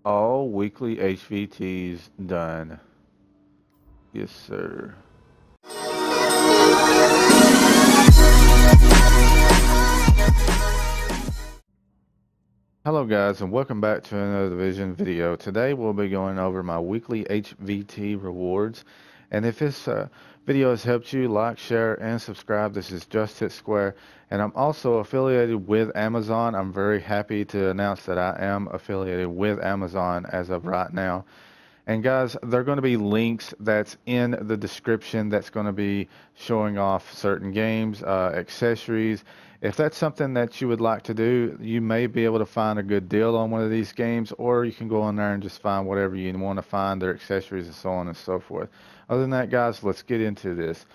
All weekly HVTs done. Yes, sir. Hello guys, and welcome back to another Division video. Today we'll be going over my weekly HVT rewards. And if this video has helped you, like, share, and subscribe. This is JustHitSquare, and I'm also affiliated with Amazon. I'm very happy to announce that I am affiliated with Amazon as of right now. And guys, there are going to be links that's in the description that's going to be showing off certain games, accessories. If that's something that you would like to do, you may be able to find a good deal on one of these games, or you can go on there and just find whatever you want to find, their accessories and so on and so forth. Other than that, guys, let's get into this.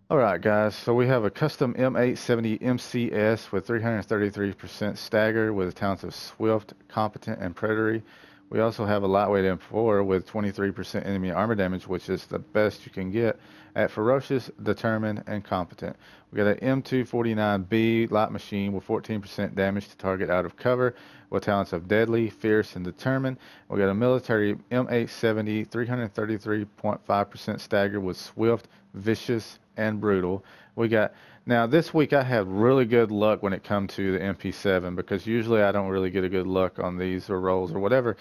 Alright guys, so we have a custom M870 MCS with 333% stagger with the talents of Swift, Competent, and Predatory. We also have a lightweight M4 with 23% enemy armor damage, which is the best you can get at Ferocious, Determined, and Competent. We got an M249B light machine with 14% damage to target out of cover with talents of Deadly, Fierce, and Determined. We got a military M870 333.5% stagger with Swift, Vicious, and Brutal. We got now this week I had really good luck when it comes to the MP7, because usually I don't really get a good luck on these or rolls or whatever.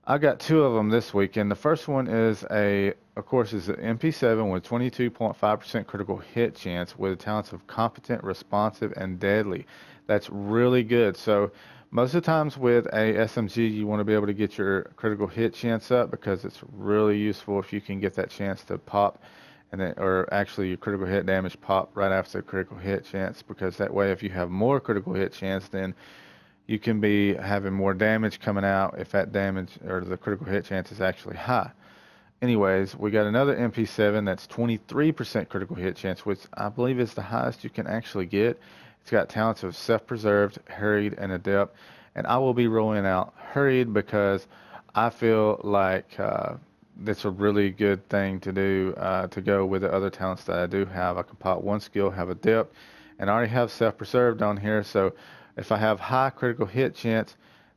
I got two of them this week, and the first one is of course, is an MP7 with 22.5% critical hit chance with the talents of Competent, Responsive, and Deadly. That's really good. So most of the times with a SMG, you want to be able to get your critical hit chance up, because it's really useful if you can get that chance to pop, and then, or actually your critical hit damage pop right after the critical hit chance, because that way if you have more critical hit chance, then you can be having more damage coming out if that damage or the critical hit chance is actually high. Anyways, we got another MP7 that's 23% critical hit chance, which I believe is the highest you can actually get. It's got talents of Self-Preserved, Hurried, and Adept, and I will be rolling out Hurried because I feel like that's a really good thing to do to go with the other talents that I do have. I can pop one skill, have Adept, and I already have Self-Preserved on here, so if I have high critical hit chance,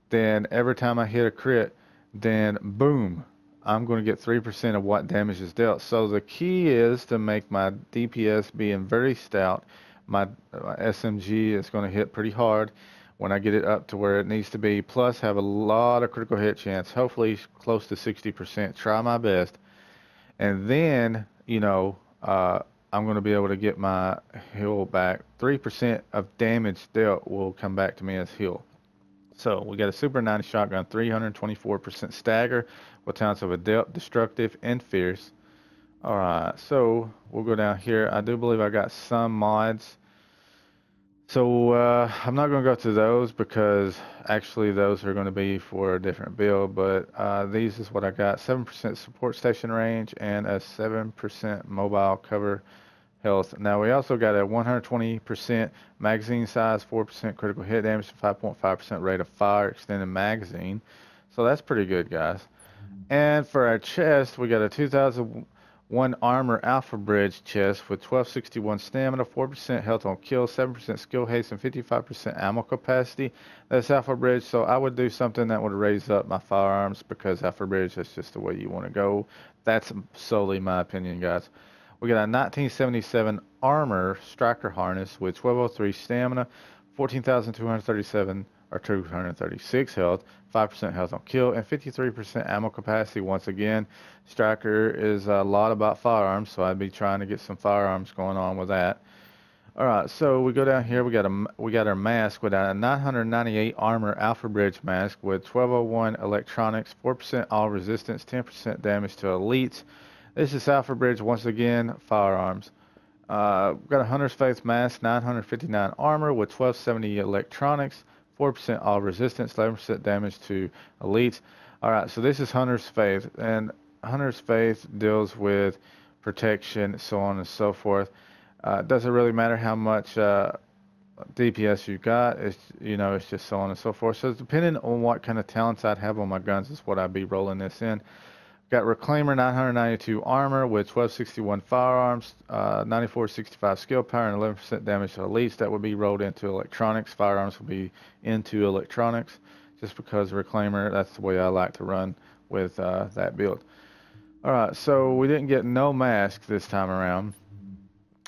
then every time I hit a crit, then boom, I'm going to get 3% of what damage is dealt. So the key is to make my DPS being very stout. My SMG is going to hit pretty hard when I get it up to where it needs to be, plus have a lot of critical hit chance, hopefully close to 60%. Try my best. And then, you know, I'm going to be able to get my heal back. 3% of damage dealt will come back to me as heal. So we got a Super 90 shotgun, 324% stagger with talents of Adept, Destructive, and Fierce. Alright, so we'll go down here. I do believe I got some mods. So I'm not going to go to those, because actually those are going to be for a different build, but these is what I got. 7% support station range and a 7% mobile cover health. Now we also got a 120% magazine size, 4% critical hit damage, 5.5% rate of fire, extended magazine. So that's pretty good, guys. And for our chest, we got a 2001 armor alpha bridge chest with 1261 stamina, 4% health on kill, 7% skill haste, and 55% ammo capacity. That's alpha bridge, so I would do something that would raise up my firearms, because alpha bridge is just the way you want to go. That's solely my opinion, guys. We got a 1977 armor striker harness with 1203 stamina, 14,237 or 236 health, 5% health on kill, and 53% ammo capacity. Once again, striker is a lot about firearms, so I'd be trying to get some firearms going on with that. Alright, so we go down here, we got our mask with a 998 armor alpha bridge mask with 1201 electronics, 4% all resistance, 10% damage to elites. This is alpha bridge, once again, firearms. Got a Hunter's Faith mask, 959 armor with 1270 electronics, 4% all resistance, 11% damage to elites. Alright, so this is Hunter's Faith, and Hunter's Faith deals with protection, so on and so forth. It doesn't really matter how much DPS you got, it's, you know, it's just so on and so forth. So depending on what kind of talents I'd have on my guns is what I'd be rolling this in. Got Reclaimer 992 armor with 1261 firearms, 9465 skill power, and 11% damage to elites. That would be rolled into electronics. Firearms will be into electronics. just because reclaimer, that's the way I like to run with that build. Alright, so we didn't get no mask this time around.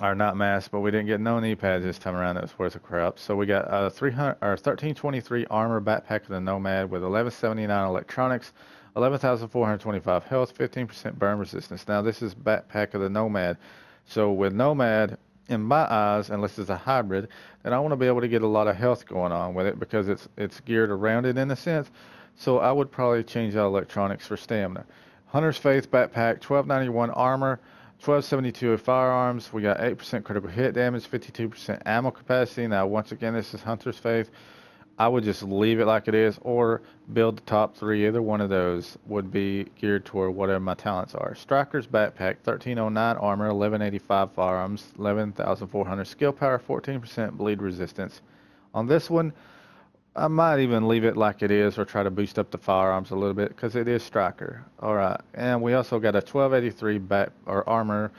Or not mask, but we didn't get no knee pads this time around. That was worth a crap. So we got 1323 armor backpack of the Nomad with 1179 electronics, 11,425 health, 15% burn resistance. Now this is backpack of the Nomad. So with Nomad, in my eyes, unless it's a hybrid, then I want to be able to get a lot of health going on with it because it's geared around it in a sense. So I would probably change out electronics for stamina. Hunter's Faith backpack, 1291 armor, 1272 of firearms. We got 8% critical hit damage, 52% ammo capacity. Now, once again, this is Hunter's Faith. I would just leave it like it is or build the top three. Either one of those would be geared toward whatever my talents are. Striker's backpack, 1309 armor, 1185 firearms, 11,400 skill power, 14% bleed resistance. On this one, I might even leave it like it is or try to boost up the firearms a little bit because it is Striker. Alright, and we also got a 1283 armor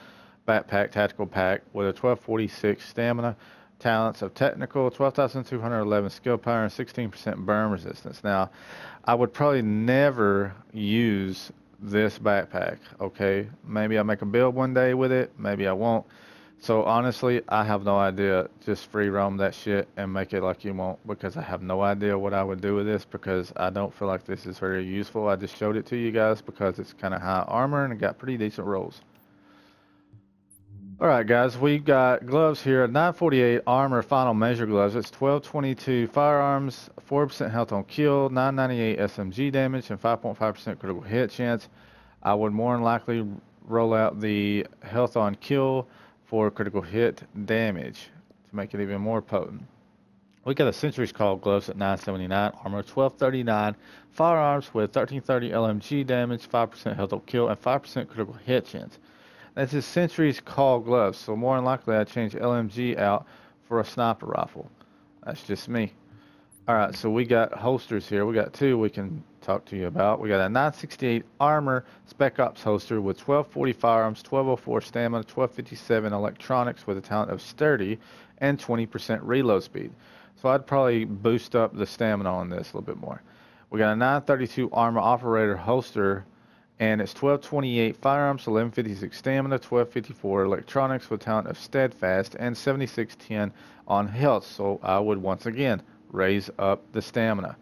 backpack, tactical pack with a 1246 stamina, talents of technical, 12,211 skill power, and 16% burn resistance. Now, I would probably never use this backpack, okay? Maybe I'll make a build one day with it, maybe I won't. So honestly, I have no idea. Just free roam that shit and make it like you want because I have no idea what I would do with this because I don't feel like this is very useful. I just showed it to you guys because it's kind of high armor and it got pretty decent rolls. Alright guys, we've got gloves here, 948 armor final measure gloves. It's 1222 firearms, 4% health on kill, 998 SMG damage, and 5.5% critical hit chance. I would more than likely roll out the health on kill for critical hit damage to make it even more potent. We got a Century's Call gloves at 979 armor, 1239 firearms with 1330 LMG damage, 5% health on kill, and 5% critical hit chance. That's a Century's Call gloves, so more than likely I'd change LMG out for a sniper rifle. That's just me. Alright, so we got holsters here. We got two we can talk to you about. We got a 968 armor Spec Ops holster with 1240 firearms, 1204 stamina, 1257 electronics with a talent of sturdy, and 20% reload speed. So I'd probably boost up the stamina on this a little bit more. We got a 932 armor operator holster, and it's 1228 firearms, 1156 stamina, 1254 electronics with talent of steadfast, and 7610 on health. So I would once again raise up the stamina.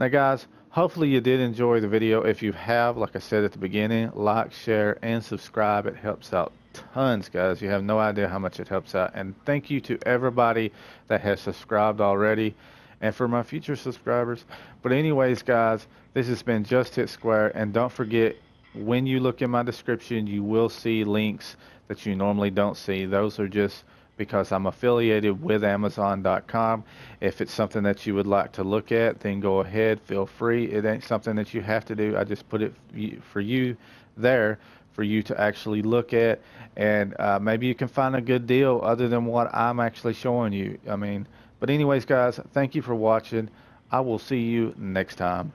Now guys, hopefully you did enjoy the video. If you have, like I said at the beginning, like, share, and subscribe. It helps out tons, guys. You have no idea how much it helps out. And thank you to everybody that has subscribed already, and for my future subscribers. But anyways, guys, this has been JustHitSquare, and don't forget, when you look in my description, you will see links that you normally don't see. Those are just because I'm affiliated with Amazon.com. If it's something that you would like to look at, then go ahead, feel free. It ain't something that you have to do. I just put it for you there for you to actually look at, and maybe you can find a good deal other than what I'm actually showing you. I mean, but anyways, guys, thank you for watching. I will see you next time.